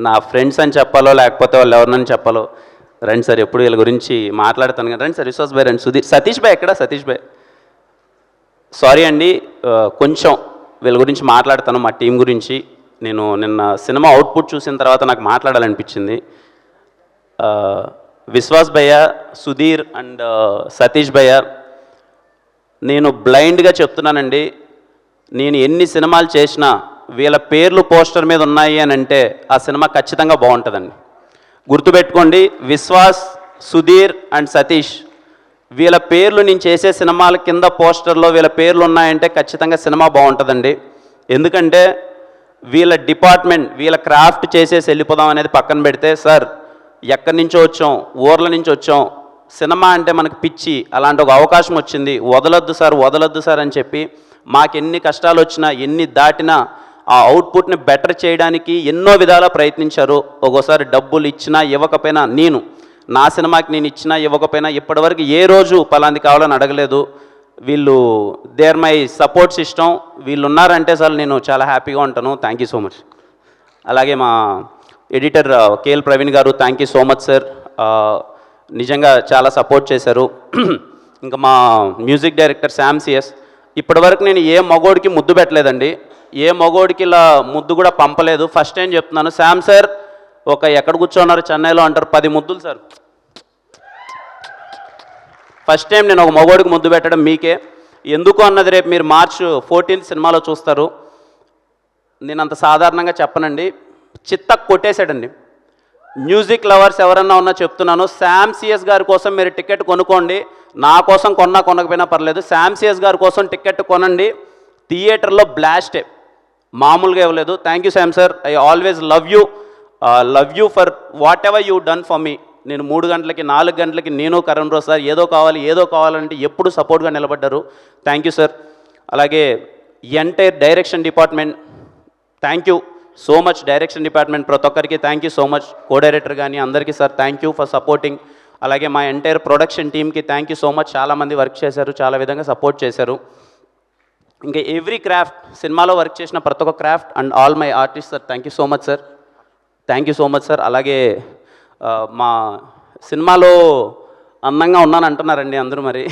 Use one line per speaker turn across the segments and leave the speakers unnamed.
నా ఫ్రెండ్స్ అని చెప్పాలో లేకపోతే వాళ్ళు ఎవరినని చెప్పాలో. రండి సార్, ఎప్పుడు వీళ్ళ గురించి మాట్లాడతాను కదా. రండి సార్, విశ్వాస్ భాయ్ రండి, సుధీర్, సతీష్ భాయ్ ఎక్కడ? సతీష్ భాయ్ సారీ అండి, కొంచెం వీళ్ళ గురించి మాట్లాడతాను, మా టీం గురించి. నేను నిన్న సినిమా అవుట్పుట్ చూసిన తర్వాత నాకు మాట్లాడాలనిపించింది. విశ్వాస్ భయ్య, సుధీర్ అండ్ సతీష్ భయ్య, నేను బ్లైండ్గా చెప్తున్నానండి, నేను ఎన్ని సినిమాలు చేసినా వీళ్ళ పేర్లు పోస్టర్ మీద ఉన్నాయి అని అంటే ఆ సినిమా ఖచ్చితంగా బాగుంటుందండి. గుర్తుపెట్టుకోండి, విశ్వాస్, సుధీర్ అండ్ సతీష్, వీళ్ళ పేర్లు నేను చేసే సినిమాల కింద పోస్టర్లో వీళ్ళ పేర్లు ఉన్నాయంటే ఖచ్చితంగా సినిమా బాగుంటుందండి. ఎందుకంటే వీళ్ళ డిపార్ట్మెంట్, వీళ్ళ క్రాఫ్ట్ చేసేసి వెళ్ళిపోదాం అనేది పక్కన పెడితే, సార్ ఎక్కడి నుంచో వచ్చాం, ఊర్ల నుంచి వచ్చాం, సినిమా అంటే మనకు పిచ్చి, అలాంటి ఒక అవకాశం వచ్చింది, వదలొద్దు సార్ అని చెప్పి మాకు ఎన్ని కష్టాలు వచ్చినా ఎన్ని దాటినా ఆ అవుట్పుట్ని బెటర్ చేయడానికి ఎన్నో విధాలా ప్రయత్నించారు. ఒక్కోసారి డబ్బులు ఇచ్చినా ఇవ్వకపోయినా, నేను నా సినిమాకి నేను ఇచ్చినా ఇవ్వకపోయినా ఇప్పటివరకు ఏ రోజు పలాంది కావాలని అడగలేదు. వీళ్ళు దేర్ మై సపోర్ట్ సిస్టమ్, వీళ్ళు ఉన్నారంటే సార్ నేను చాలా హ్యాపీగా ఉంటాను. Thank you so much. అలాగే మా ఎడిటర్ కేఎల్ ప్రవీణ్ గారు, thank you so much sir, నిజంగా చాలా సపోర్ట్ చేశారు. ఇంకా మా మ్యూజిక్ డైరెక్టర్ శామ్ సిఎస్, ఇప్పటివరకు నేను ఏ మగోడికి ముద్దు పెట్టలేదండి, ఏ మగోడికి ఇలా ముద్దు కూడా పంపలేదు. ఫస్ట్ టైం చెప్తున్నాను, శామ్ సార్ ఒక ఎక్కడ కూర్చోన్నారు చెన్నైలో అంటారు 10 ముద్దులు సార్. ఫస్ట్ టైం నేను ఒక మగోడికి ముద్దు పెట్టడం మీకే. ఎందుకు అన్నది రేపు మీరు March 14 సినిమాలో చూస్తారు. నేను అంత సాధారణంగా చెప్పనండి, చిత్త కొట్టేశాడండి. మ్యూజిక్ లవర్స్ ఎవరన్నా ఉన్నా చెప్తున్నాను, శామ్ సిఎస్ గారి కోసం మీరు టికెట్ కొనుక్కోండి. నా కోసం కొనకపోయినా పర్లేదు, శామ్ సిఎస్ గారి కోసం టికెట్ కొనండి. థియేటర్లో బ్లాస్టే, మామూలుగా ఇవ్వలేదు. Thank you Sam sir, I always love you for what ever you done for me. నేను 3 గంటలకి 4 గంటలకి నేను కరణ్ రావు సార్ ఏదో కావాలంటే ఎప్పుడు సపోర్ట్గా నిలబడ్డారు. Thank you sir. అలాగే entire direction department, thank you so much. Direction department ప్రతి ఒక్కరికి thank you so much. Co director కానీ అందరికీ sir thank you for supporting. అలాగే మా ఎంటైర్ ప్రొడక్షన్ టీమ్కి థ్యాంక్ యూ సో మచ్. చాలామంది వర్క్ చేశారు, చాలా విధంగా సపోర్ట్ చేశారు. ఇంకా ఎవ్రీ క్రాఫ్ట్, సినిమాలో వర్క్ చేసిన ప్రతి ఒక్క craft and all my artist sir, thank you so much sir, thank you so much sir. అలాగే మా సినిమాలో అందంగా ఉన్నాను అంటున్నారండి అందరూ, మరి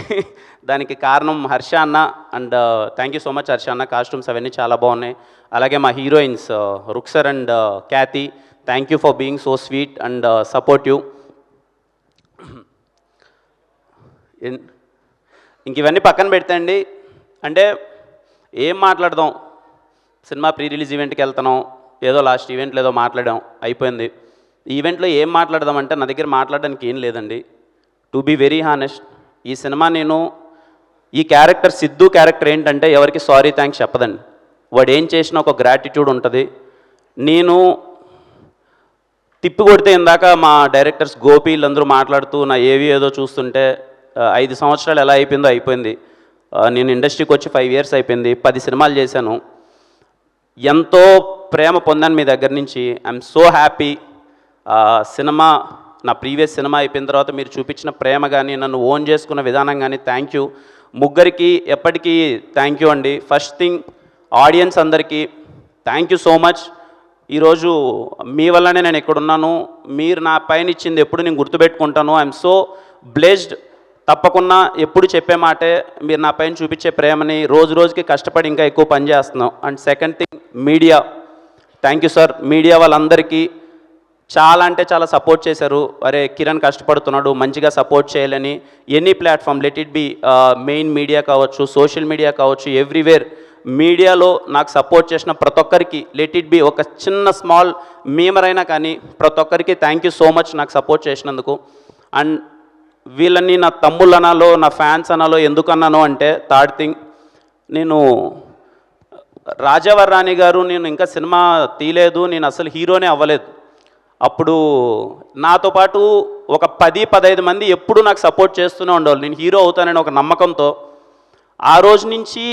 దానికి కారణం హర్ష అన్న, and thank you so much Harsha అన్న, కాస్ట్యూమ్స్ అవన్నీ చాలా బాగున్నాయి. అలాగే మా heroines Ruksar and Kyathi, thank you for being so sweet and supportive. ఇంక ఇవన్నీ పక్కన పెడితే అండి, అంటే ఏం మాట్లాడదాం, సినిమా ప్రీ రిలీజ్ ఈవెంట్కి వెళ్తున్నాం, ఏదో లాస్ట్ ఈవెంట్లో ఏదో మాట్లాడాం, అయిపోయింది. ఈ ఈవెంట్లో ఏం మాట్లాడదామంటే నా దగ్గర మాట్లాడడానికి ఏం లేదండి. టు బీ వెరీ హానెస్ట్, ఈ సినిమా నేను ఈ క్యారెక్టర్ సిద్ధు క్యారెక్టర్ ఏంటంటే ఎవరికి సారీ థ్యాంక్స్ చెప్పదండి. వాడు ఏం చేసినా ఒక గ్రాటిట్యూడ్ ఉంటుంది. నేను తిప్పి కొడితే ఇందాక మా డైరెక్టర్స్ గోపి వీళ్ళందరూ మాట్లాడుతూ నా ఏదో చూస్తుంటే 5 సంవత్సరాలు ఎలా అయిపోయిందో అయిపోయింది. నేను ఇండస్ట్రీకి వచ్చి 5 years అయిపోయింది, 10 సినిమాలు చేశాను, ఎంతో ప్రేమ పొందాను మీ దగ్గర నుంచి. I'm so happy. సినిమా, నా ప్రీవియస్ సినిమా అయిపోయిన తర్వాత మీరు చూపించిన ప్రేమ కానీ, నన్ను ఓన్ చేసుకున్న విధానం కానీ, థ్యాంక్ యూ. ముగ్గురికి ఎప్పటికీ థ్యాంక్ యూ అండి. ఫస్ట్ థింగ్ ఆడియన్స్ అందరికీ థ్యాంక్ యూ సో మచ్. ఈరోజు మీ వల్లనే నేను ఎక్కడున్నాను, మీరు నా పైన ఇచ్చింది ఎప్పుడు నేను గుర్తుపెట్టుకుంటాను. I'm so blessed. తప్పకుండా ఎప్పుడు చెప్పే మాటే, మీరు నా పైన చూపించే ప్రేమని రోజు రోజుకి కష్టపడి ఇంకా ఎక్కువ పని చేస్తున్నాం. And second thing media, thank you sir. Media వాళ్ళందరికీ చాలా అంటే చాలా సపోర్ట్ చేశారు. అరే కిరణ్ కష్టపడుతున్నాడు, మంచిగా సపోర్ట్ చేయాలని. Any platform, let it be main media కావచ్చు, సోషల్ మీడియా కావచ్చు, ఎవ్రీవేర్ మీడియాలో నాకు సపోర్ట్ చేసిన ప్రతి ఒక్కరికి, లెట్ ఇట్ బి ఒక చిన్న స్మాల్ మీమర్ అయినా కానీ, ప్రతి ఒక్కరికి థ్యాంక్ యూ సో మచ్ నాకు సపోర్ట్ చేసినందుకు. అండ్ వీళ్ళని నా తమ్ముళ్ళు అనాలో, నా ఫ్యాన్స్ అనాలో ఎందుకు అన్నాను అంటే, థర్డ్ థింగ్, నేను రాజావారి రాణి గారు, నేను ఇంకా సినిమా తీయలేదు, నేను అసలు హీరోనే అవ్వలేదు. అప్పుడు నాతో పాటు ఒక 10-15 మంది ఎప్పుడు నాకు సపోర్ట్ చేస్తూనే ఉండేవాళ్ళు, నేను హీరో అవుతానని ఒక నమ్మకంతో. ఆ రోజు నుంచి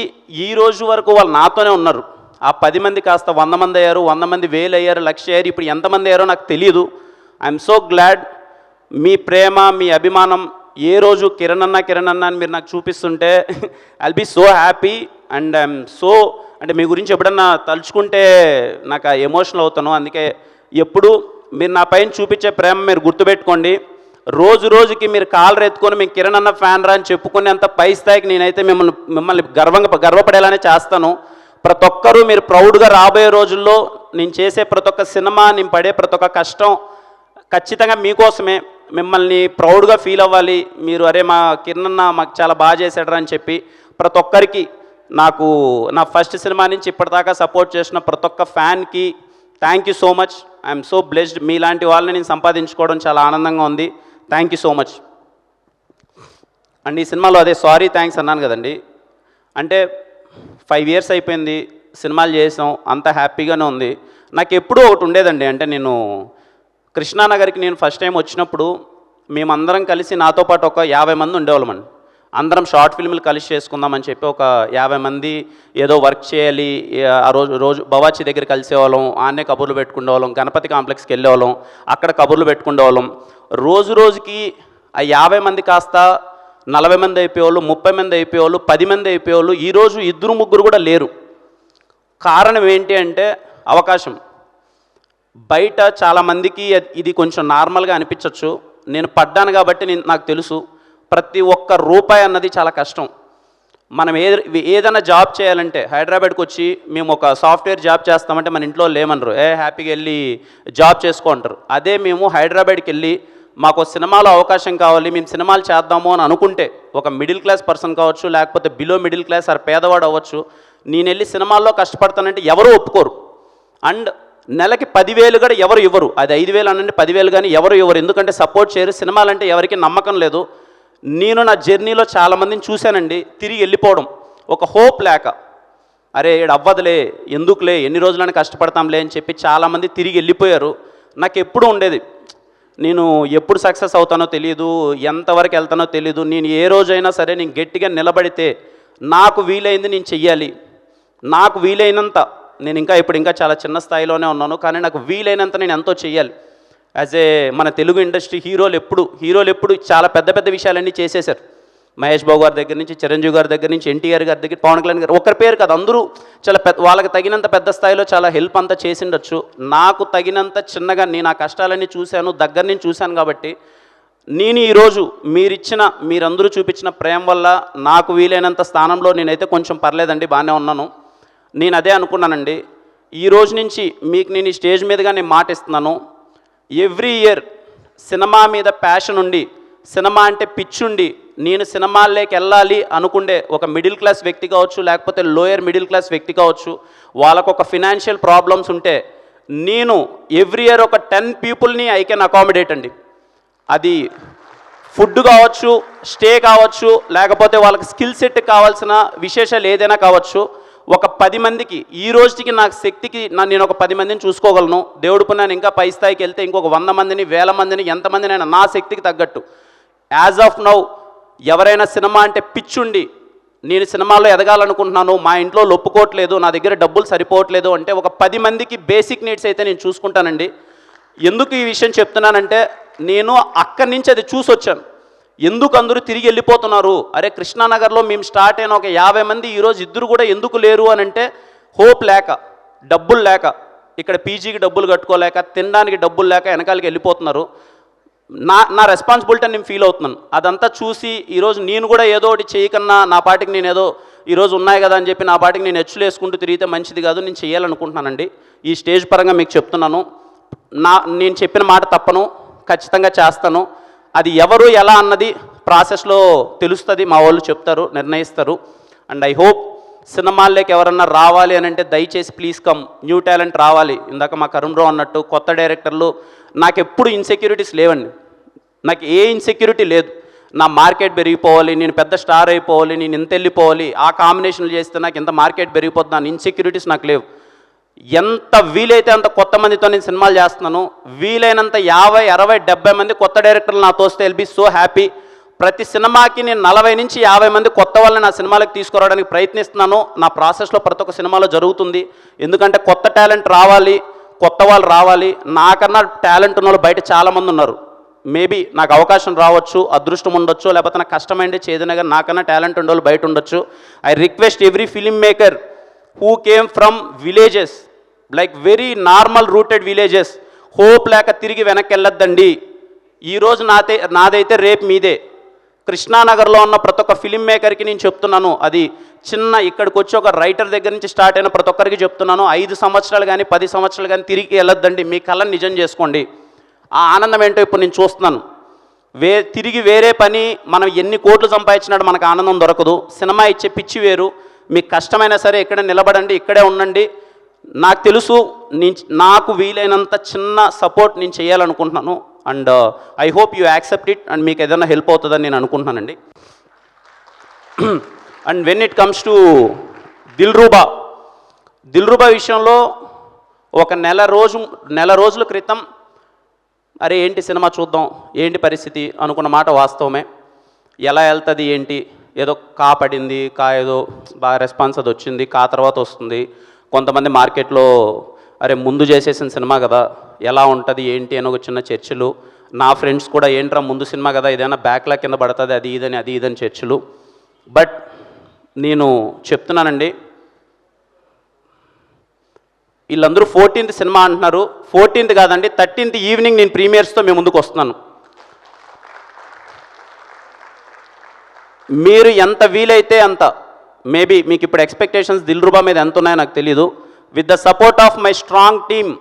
ఈ రోజు వరకు వాళ్ళు నాతోనే ఉన్నారు. ఆ 10 మంది కాస్త 100 మంది అయ్యారు, 100 మంది 1000 అయ్యారు, 1,00,000 అయ్యారు. ఇప్పుడు ఎంతమంది అయ్యారో నాకు తెలియదు. I'm so glad. మీ ప్రేమ, మీ అభిమానం ఏ రోజు కిరణ్ అన్న అని మీరు నాకు చూపిస్తుంటే I'll be so happy. And I'm so, అంటే మీ గురించి ఎప్పుడన్నా తలుచుకుంటే నాకు ఎమోషనల్ అవుతాను. అందుకే ఎప్పుడు మీరు నా పైన చూపించే ప్రేమ మీరు గుర్తుపెట్టుకోండి. రోజు రోజుకి మీరు కాలర్ ఎత్తుకొని మేము కిరణ్ అన్న ఫ్యాన్ రా అని చెప్పుకునేంత పై స్థాయికి నేనైతే మిమ్మల్ని గర్వపడేలానే చేస్తాను. ప్రతి ఒక్కరూ మీరు ప్రౌడ్గా రాబోయే రోజుల్లో నేను చేసే ప్రతి ఒక్క సినిమా, నేను పడే ప్రతి ఒక్క కష్టం ఖచ్చితంగా మీకోసమే. మిమ్మల్ని ప్రౌడ్గా ఫీల్ అవ్వాలి మీరు. అరే మా కిరణ్ అన్న మాకు చాలా బాగా చేశాడరా అని చెప్పి ప్రతి ఒక్కరికి, నాకు నా ఫస్ట్ సినిమా నుంచి ఇప్పటిదాకా సపోర్ట్ చేసిన ప్రతి ఒక్క ఫ్యాన్కి thank you so much. I'm so blessed. మీలాంటి వాళ్ళని నేను సంపాదించుకోవడం చాలా ఆనందంగా ఉంది. Thank you so much. And ఈ సినిమాలో అదే సారీ థ్యాంక్స్ అన్నాను కదండి, అంటే 5 years అయిపోయింది, సినిమాలు చేసాం, అంత హ్యాపీగానే ఉంది. నాకు ఎప్పుడూ ఒకటి ఉండేదండి, అంటే నేను కృష్ణానగర్కి నేను ఫస్ట్ టైం వచ్చినప్పుడు మేమందరం కలిసి నాతో పాటు ఒక 50 మంది ఉండేవాళ్ళమండి. అందరం షార్ట్ ఫిల్మ్లు కలిసి చేసుకుందామని చెప్పి ఒక 50 మంది ఏదో వర్క్ చేయాలి. ఆ రోజు బవాచి దగ్గర కలిసేవాళ్ళం, ఆన్నే కబుర్లు పెట్టుకునేవాళ్ళం, గణపతి కాంప్లెక్స్కి వెళ్ళేవాళ్ళం, అక్కడ కబుర్లు పెట్టుకునేవాళ్ళం. రోజుకి ఆ 50 మంది కాస్త 40 మంది అయిపోయేవాళ్ళు, 30 మంది అయిపోయేవాళ్ళు, 10 మంది అయిపోయేవాళ్ళు. ఈరోజు 2-3 కూడా లేరు. కారణం ఏంటి అంటే అవకాశం. బయట చాలామందికి ఇది కొంచెం నార్మల్గా అనిపించవచ్చు, నేను పడ్డాను కాబట్టి నాకు తెలుసు. ప్రతి ఒక్క రూపాయి అన్నది చాలా కష్టం. మనం ఏదైనా జాబ్ చేయాలంటే హైదరాబాద్కి వచ్చి మేము ఒక సాఫ్ట్వేర్ జాబ్ చేస్తామంటే మన ఇంట్లో లేమనరు, హ్యాపీగా వెళ్ళి జాబ్ చేసుకుంటారు. అదే మేము హైదరాబాద్కి వెళ్ళి మాకు సినిమాలో అవకాశం కావాలి, మేము సినిమాలు చేద్దాము అని అనుకుంటే, ఒక మిడిల్ క్లాస్ పర్సన్ కావచ్చు, లేకపోతే బిలో మిడిల్ క్లాస్ ఆర్ పేదవాడు అవ్వచ్చు, నేను వెళ్ళి సినిమాల్లో కష్టపడతానంటే ఎవరు ఒప్పుకోరు. అండ్ నెలకి 10,000 కూడా ఎవరు ఇవ్వరు. అది 5,000 అనండి 10,000 కానీ ఎవరు ఇవ్వరు. ఎందుకంటే సపోర్ట్ చేయరు. సినిమాలంటే ఎవరికి నమ్మకం లేదు. నేను నా జర్నీలో చాలామందిని చూశానండి, తిరిగి వెళ్ళిపోవడం, ఒక హోప్ లేక, అరే ఈడు అవ్వదులే, ఎందుకులే, ఎన్ని రోజులని కష్టపడతాంలే అని చెప్పి చాలామంది తిరిగి వెళ్ళిపోయారు. నాకు ఎప్పుడు ఉండేది, నేను ఎప్పుడు సక్సెస్ అవుతానో తెలియదు, ఎంతవరకు వెళ్తానో తెలియదు. నేను ఏ రోజైనా సరే నేను గట్టిగా నిలబడితే నాకు వీలైంది నేను చెయ్యాలి. నాకు వీలైనంత, నేను ఇప్పుడు ఇంకా చాలా చిన్న స్థాయిలోనే ఉన్నాను, కానీ నాకు వీలైనంత నేను ఎంతో చెయ్యాలి. యాజ్ ఏ మన తెలుగు ఇండస్ట్రీ హీరోలు ఎప్పుడు చాలా పెద్ద విషయాలన్నీ చేసేశారు. మహేష్ బాబు గారి దగ్గర నుంచి, చిరంజీవి గారి దగ్గర నుంచి, ఎన్టీఆర్ గారి దగ్గర, పవన్ కళ్యాణ్ గారు, ఒకరి పేరు కాదు, అందరూ చాలా వాళ్ళకి తగినంత పెద్ద స్థాయిలో చాలా హెల్ప్ అంతా చేసిండొచ్చు. నాకు తగినంత చిన్నగా నేను ఆ కష్టాలన్నీ చూశాను, దగ్గర నుంచి చూశాను. కాబట్టి నేను ఈరోజు మీరందరూ చూపించిన ప్రేమ వల్ల నాకు వీలైనంత స్థానంలో నేనైతే కొంచెం పర్లేదండి, బాగానే ఉన్నాను. నేను అదే అనుకున్నానండి. ఈ రోజు నుంచి మీకు నేను ఈ స్టేజ్ మీదుగా నేను మాట ఇస్తున్నాను, ఎవ్రీ ఇయర్ సినిమా మీద ప్యాషన్ ఉండి, సినిమా అంటే పిచ్చుండి, నేను సినిమాల్లోకి వెళ్ళాలి అనుకుండే ఒక మిడిల్ క్లాస్ వ్యక్తి కావచ్చు, లేకపోతే లోయర్ మిడిల్ క్లాస్ వ్యక్తి కావచ్చు, వాళ్ళకు ఒక ఫినాన్షియల్ ప్రాబ్లమ్స్ ఉంటే, నేను ఎవ్రీ ఇయర్ ఒక 10 పీపుల్ని ఐ కెన్ అకామిడేట్ అండి. అది ఫుడ్ కావచ్చు, స్టే కావచ్చు, లేకపోతే వాళ్ళకి స్కిల్ సెట్ కావాల్సిన విశేషాలు ఏదైనా కావచ్చు. ఒక 10 మందికి ఈ రోజుకి నాకు శక్తికి నేను ఒక 10 మందిని చూసుకోగలను. దేవుడు పుణ్యాన్ని ఇంకా పై స్థాయికి వెళ్తే ఇంకొక 100 మందిని, 1000 మందిని, ఎంతమందినైనా నా శక్తికి తగ్గట్టు. యాజ్ ఆఫ్ నౌ ఎవరైనా సినిమా అంటే పిచ్చుండి, నేను సినిమాలో ఎదగాలనుకుంటున్నాను, మా ఇంట్లో ఒప్పుకోవట్లేదు, నా దగ్గర డబ్బులు సరిపోవట్లేదు అంటే ఒక 10 మందికి బేసిక్ నీడ్స్ అయితే నేను చూసుకుంటానండి. ఎందుకు ఈ విషయం చెప్తున్నానంటే నేను అక్కడి నుంచి అది చూసి వచ్చాను. ఎందుకు అందరూ తిరిగి వెళ్ళిపోతున్నారు? అరే కృష్ణానగర్లో మేము స్టార్ట్ అయిన ఒక 50 మంది ఈరోజు 2 కూడా ఎందుకు లేరు అని అంటే, హోప్ లేక, డబ్బులు లేక, ఇక్కడ పీజీకి డబ్బులు కట్టుకోలేక, తినడానికి డబ్బులు లేక వెనకాలకి వెళ్ళిపోతున్నారు. నా రెస్పాన్సిబిలిటీ నేను ఫీల్ అవుతున్నాను. అదంతా చూసి ఈరోజు నేను కూడా ఏదో ఒకటి చేయకన్నా, నా పాటికి నేను ఏదో ఈరోజు ఉన్నాయి కదా అని చెప్పి నా పాటికి నేను హెచ్చులు వేసుకుంటూ తిరిగితే మంచిది కాదు. నేను చేయాలనుకుంటున్నానండి. ఈ స్టేజ్ పరంగా మీకు చెప్తున్నాను, నేను చెప్పిన మాట తప్పను, ఖచ్చితంగా చేస్తాను. అది ఎవరు ఎలా అన్నది ప్రాసెస్లో తెలుస్తుంది, మా వాళ్ళు చెప్తారు, నిర్ణయిస్తారు. అండ్ ఐ హోప్ సినిమాల్లోకి ఎవరన్నా రావాలి అని అంటే దయచేసి ప్లీజ్ కమ్, న్యూ టాలెంట్ రావాలి. ఇందాక మా కరుణరావు అన్నట్టు కొత్త డైరెక్టర్లు, నాకు ఎప్పుడు ఇన్సెక్యూరిటీస్ లేవండి. నాకు ఏ ఇన్సెక్యూరిటీ లేదు. నా మార్కెట్ పెరిగిపోవాలి, నేను పెద్ద స్టార్ అయిపోవాలి, నేను ఇంత వెళ్ళిపోవాలి, ఆ కాంబినేషన్లు చేస్తే నాకు ఇంత మార్కెట్ పెరిగిపోతుంది, నా ఇన్సెక్యూరిటీస్ నాకు లేవు. ఎంత వీలైతే అంత కొత్త మందితో నేను సినిమాలు చేస్తున్నాను. వీలైనంత 50, 60, 70 మంది కొత్త డైరెక్టర్లు నాతో వస్తే విల్ బీ సో హ్యాపీ. ప్రతి సినిమాకి నేను 40 నుంచి 50 మంది కొత్త వాళ్ళని నా సినిమాలకు తీసుకురావడానికి ప్రయత్నిస్తున్నాను. నా ప్రాసెస్లో ప్రతి ఒక్క సినిమాలో జరుగుతుంది. ఎందుకంటే కొత్త టాలెంట్ రావాలి, కొత్త వాళ్ళు రావాలి. నాకన్నా టాలెంట్ ఉన్న వాళ్ళు బయట చాలామంది ఉన్నారు. మేబీ నాకు అవకాశం రావచ్చు, అదృష్టం ఉండొచ్చు, లేకపోతే నాకు కష్టమైంది చేదైనా కానీ నాకన్నా టాలెంట్ ఉండే వాళ్ళు బయట ఉండొచ్చు. I request every film maker who came from villages, like very normal rooted villages, hope లేక తిరిగి వెనక్కి వెళ్ళొద్దండి. ఈరోజు నాదైతే రేపు మీదే. కృష్ణానగర్లో ఉన్న ప్రతి ఒక్క ఫిలిం మేకర్కి నేను చెప్తున్నాను, అది చిన్న ఇక్కడికి వచ్చి ఒక రైటర్ దగ్గర నుంచి స్టార్ట్ అయిన ప్రతి ఒక్కరికి చెప్తున్నాను, 5 సంవత్సరాలు కానీ 10 సంవత్సరాలు కానీ తిరిగి వెళ్ళొద్దండి. మీ కళను నిజం చేసుకోండి. ఆ ఆనందం ఏంటో ఇప్పుడు నేను చూస్తున్నాను. తిరిగి వేరే పని మనం ఎన్ని కోట్లు సంపాదించినాడు మనకు ఆనందం దొరకదు. సినిమా ఇచ్చే పిచ్చి వేరు. మీకు కష్టమైనా సరే ఇక్కడ నిలబడండి, ఇక్కడే ఉండండి. నాకు తెలుసు, నాకు వీలైనంత చిన్న సపోర్ట్ నేను చేయాలనుకుంటున్నాను. And I hope you accept it. And మీకు ఏదైనా హెల్ప్ అవుతుందని నేను అనుకుంటున్నానండి. And when it comes to Dilruba విషయంలో ఒక నెల రోజుల క్రితం అరే ఏంటి సినిమా చూద్దాం, ఏంటి పరిస్థితి అనుకున్న మాట వాస్తవమే. ఎలా వెళ్తుంది ఏంటి, ఏదో పడింది, ఏదో బాగా రెస్పాన్స్ అది వచ్చింది, తర్వాత వస్తుంది. కొంతమంది మార్కెట్లో అరే ముందు చేసేసిన సినిమా కదా, ఎలా ఉంటుంది ఏంటి అని ఒక చిన్న చర్చలు. నా ఫ్రెండ్స్ కూడా ఏంట్రా ముందు సినిమా కదా, ఏదైనా బ్యాక్లా కింద పడుతుంది, అది ఇదని చర్చలు. బట్ నేను చెప్తున్నానండి, వీళ్ళందరూ 14th సినిమా అంటున్నారు. 14th కాదండి, 13th ఈవినింగ్ నేను ప్రీమియర్స్తో మేము ముందుకు వస్తున్నాను. మీరు ఎంత వీలైతే అంత, మేబీ మీకు ఇప్పుడు ఎక్స్పెక్టేషన్స్ దిల్రూబా మీద ఎంత ఉన్నాయో నాకు తెలీదు. With the support of my strong team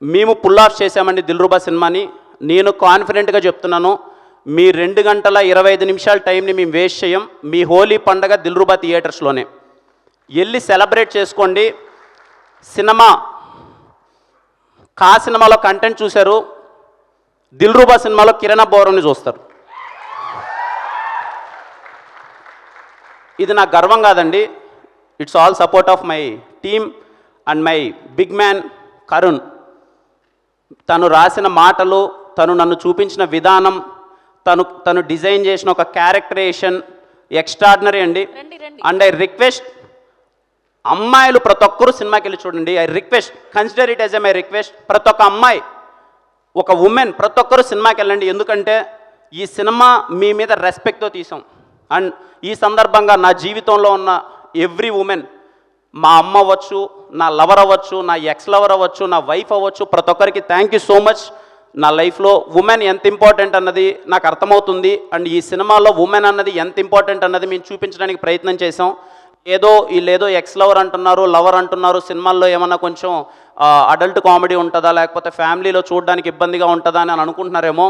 మేము పుల్ ఆఫ్ చేశామండి దిల్రూబా సినిమాని. నేను కాన్ఫిడెంట్గా చెప్తున్నాను, మీ 2 గంటల 25 నిమిషాల టైంని మేము వేస్ట్ చేయం. మీ హోలీ పండగ దిల్రూబా థియేటర్స్లోనే వెళ్ళి సెలబ్రేట్ చేసుకోండి. సినిమా సినిమాలో కంటెంట్ చూశారు, దిల్రూబా సినిమాలో కిరణ్ బోరాని చూస్తారు. ఇది నాకు గర్వం కాదండి, it's all support of my team and my big man Karun. తను రాసిన మాటలు, తను నన్ను చూపించిన విధానం, తను డిజైన్ చేసిన ఒక క్యారెక్టరేషన్ ఎక్స్ట్రాడినరీ అండి. అండ్ ఐ రిక్వెస్ట్ అమ్మాయిలు ప్రతి ఒక్కరూ సినిమాకి వెళ్ళి చూడండి. I request, consider it as my request. ప్రతి ఒక్క అమ్మాయి, ఒక ఉమెన్, ప్రతి ఒక్కరూ సినిమాకి వెళ్ళండి. ఎందుకంటే ఈ సినిమా మీ మీద రెస్పెక్ట్తో తీసాం. అండ్ ఈ సందర్భంగా నా జీవితంలో ఉన్న ఎవ్రీ ఉమెన్, మా అమ్మ అవ్వచ్చు, నా లవర్ అవ్వచ్చు, నా ఎక్స్ లవర్ అవ్వచ్చు, నా వైఫ్ అవ్వచ్చు, ప్రతి ఒక్కరికి థ్యాంక్ యూ సో మచ్. నా లైఫ్లో ఉమెన్ ఎంత ఇంపార్టెంట్ అన్నది నాకు అర్థమవుతుంది. అండ్ ఈ సినిమాలో ఉమెన్ అన్నది ఎంత ఇంపార్టెంట్ అన్నది మేము చూపించడానికి ప్రయత్నం చేసాం. వీళ్ళేదో ఎక్స్ లవర్ అంటున్నారు, లవర్ అంటున్నారు, సినిమాల్లో ఏమన్నా కొంచెం అడల్ట్ కామెడీ ఉంటుందా, లేకపోతే ఫ్యామిలీలో చూడడానికి ఇబ్బందిగా ఉంటుందా అని అనుకుంటున్నారేమో.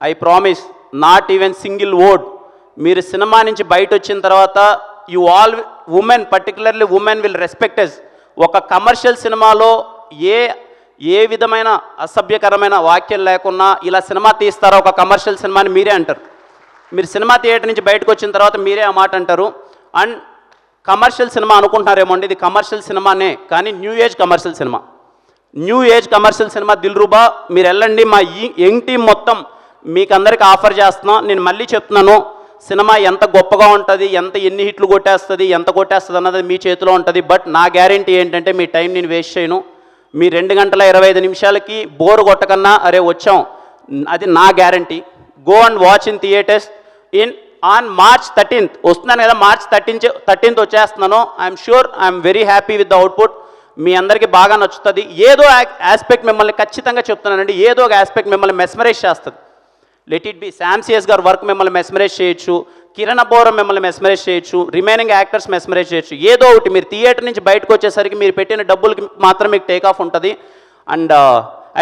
I promise, not even single word. మీరు సినిమా నుంచి బయట వచ్చిన తర్వాత you all women, particularly women will respect us. ఒక కమర్షియల్ సినిమాలో ఏ విధమైన అసభ్యకరమైన వాక్యం లేకున్నా ఇలా సినిమా తీస్తారా ఒక కమర్షియల్ సినిమాని మీరే అంటారు. మీరు సినిమా థియేటర్ నుంచి బయటకు వచ్చిన తర్వాత మీరే ఆ మాట అంటారు. అండ్ కమర్షియల్ సినిమా అనుకుంటున్నారేమో అండి, ఇది కమర్షియల్ సినిమానే, కానీ new age commercial cinema Dilruba. మీరు వెళ్ళండి, మా యంగ్ టీం మొత్తం మీకు అందరికి ఆఫర్ చేస్తున్నాం. నేను మళ్ళీ చెప్తున్నాను, సినిమా ఎంత గొప్పగా ఉంటుంది, ఎన్ని హిట్లు కొట్టేస్తుంది, ఎంత కొట్టేస్తుంది అన్నది మీ చేతిలో ఉంటుంది. బట్ నా గ్యారంటీ ఏంటంటే మీ టైం నేను వేస్ట్ చేయను. మీ 2 గంటల 25 నిమిషాలకి బోర్ కొట్టకన్నా అరే వచ్చాం, అది నా guarantee. Go and watch in theatres on March 13th వస్తున్నాను కదా, March 13th వచ్చేస్తున్నాను. I'm sure, I'm very happy with the output. మీ అందరికీ బాగా నచ్చుతుంది. ఏదో ఆస్పెక్ట్ మిమ్మల్ని ఖచ్చితంగా చెప్తున్నానండి, ఏదో ఒక ఆస్పెక్ట్ మిమ్మల్ని మెస్మరైజ్ చేస్తుంది. Let it be Sam CS గారు వర్క్ మిమ్మల్ని మెస్మరైజ్ చేయొచ్చు, కిరణ్ బోరం మిమ్మల్ని మెస్మరైజ్ చేయొచ్చు, రిమైనింగ్ యాక్టర్స్ మెస్మరైజ్ చేయొచ్చు. ఏదో ఒకటి మీరు థియేటర్ నుంచి బయటకు వచ్చేసరికి మీరు పెట్టిన డబ్బులకి మాత్రం మీకు టేక్ ఆఫ్ ఉంటుంది. అండ్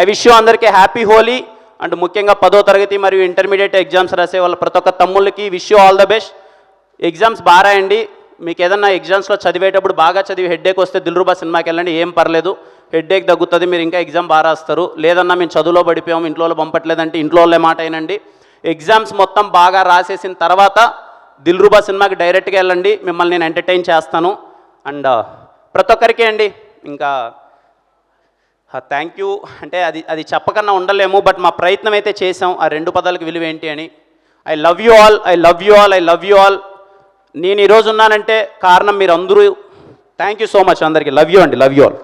ఐ విష్ యూ అందరికీ హ్యాపీ హోలీ. అండ్ ముఖ్యంగా 10వ తరగతి మరియు ఇంటర్మీడియట్ ఎగ్జామ్స్ రాసే వాళ్ళ ప్రతి ఒక్క తమ్ముళ్ళకి wish you all the best. Exams బాగా రాయండి. మీకు ఏదన్నా ఎగ్జామ్స్లో చదివేటప్పుడు బాగా చదివి హెడ్ఏక్ వస్తే దిల్రూబా సినిమాకి వెళ్ళండి, ఏం పర్లేదు, హెడ్ఏక్ తగ్గుతుంది, మీరు ఇంకా ఎగ్జామ్ బాగా రాస్తారు. లేదన్నా మేము చదువులో పడిపోయాము, ఇంట్లో పంపట్లేదంటే ఇంట్లో వాళ్ళే మాట అయినండి. ఎగ్జామ్స్ మొత్తం బాగా రాసేసిన తర్వాత దిల్రూబా సినిమాకి డైరెక్ట్గా వెళ్ళండి, మిమ్మల్ని నేను ఎంటర్టైన్ చేస్తాను. అండ్ ప్రతి ఒక్కరికి అండి ఇంకా థ్యాంక్ యూ అంటే అది చెప్పకన్నా ఉండలేము. బట్ మా ప్రయత్నం అయితే చేసాం, ఆ 2 పదాలకు విలువ ఏంటి అని. I love you all, I love you all, I love you all. నేను ఈరోజు ఉన్నానంటే కారణం మీరు అందరూ. థ్యాంక్ యూ సో మచ్ అందరికీ. లవ్ యూ అండి, లవ్ యూ ఆల్.